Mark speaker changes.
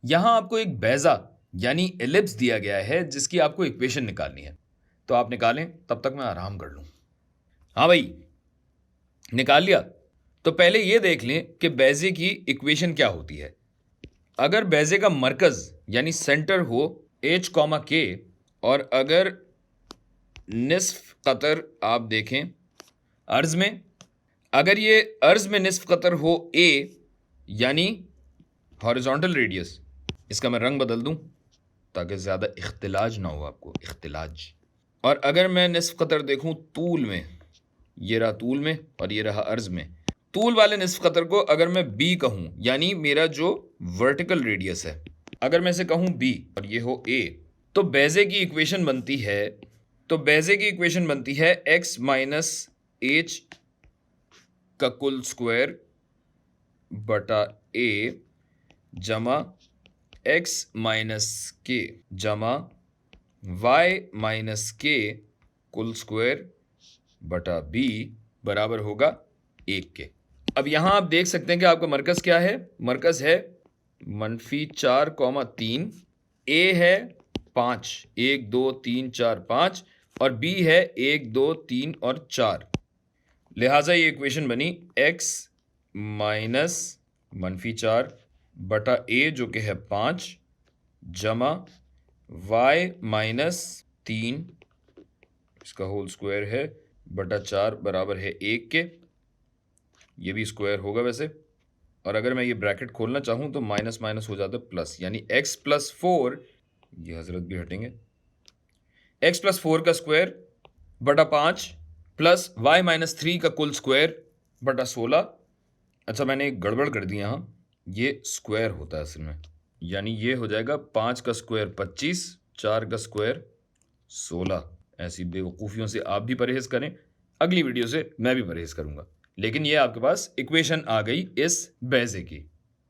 Speaker 1: यहां आपको एक बेजा यानी एलिप्स दिया गया है जिसकी आपको इक्वेशन निकालनी है। तो आप निकालें, तब तक मैं आराम कर लूं। हाँ भाई, निकाल लिया? तो पहले ये देख लें कि बेजे की इक्वेशन क्या होती है। अगर बेजे का मरकज यानी सेंटर हो h, k और अगर निस्फ कतर आप देखें अर्ज में, अगर ये अर्ज में निस्फ कतर हो a यानी हॉरिजॉन्टल रेडियस, इसका मैं रंग बदल दूं ताकि ज़्यादा इख्तिलाज ना हो आपको, इख्तिलाज। और अगर मैं निस्फ कतर देखूं तूल में, ये रहा तूल में और ये रहा अर्ज में, तूल वाले निस्फ कतर को अगर मैं b कहूं यानी मेरा जो वर्टिकल रेडियस है, अगर मैं इसे कहूं b और ये हो a, तो बेजे की इक्वेशन बनती है, x माइनस h का कुल स्क्वायर बटा a जमा x माइनस k जमा y माइनस k कुल स्क्वायर बटा b बराबर होगा 1 के। अब यहां आप देख सकते हैं कि आपका मरकज क्या है। मरकज है -4, 3, a है 5, 1 2 3 4 5 और b है 1 2 3 और 4। लिहाजा ये इक्वेशन बनी x माइनस -4 बटा a जो कि है 5 जमा y माइनस 3 इसका होल स्क्वायर है बटा 4 बराबर है 1 के। ये भी स्क्वायर होगा वैसे, और अगर मैं ये ब्रैकेट खोलना चाहूं तो माइनस माइनस हो जाता प्लस, यानी x प्लस 4, ये हजरत भी हटेंगे, x प्लस 4 का स्क्वायर बटा 5 प्लस y माइनस 3 का कुल स्क्वायर बटा 16। अच्छा, मैंने एक गड़बड़ कर दी यहाँ, ये स्क्वायर होता है असल में, यानी ये हो जाएगा 5 का स्क्वायर 25, 4 का स्क्वायर 16। ऐसी बेवकूफ़ियों से आप भी परहेज करें, अगली वीडियो से मैं भी परहेज करूंगा। लेकिन ये आपके पास इक्वेशन आ गई इस बेजे की।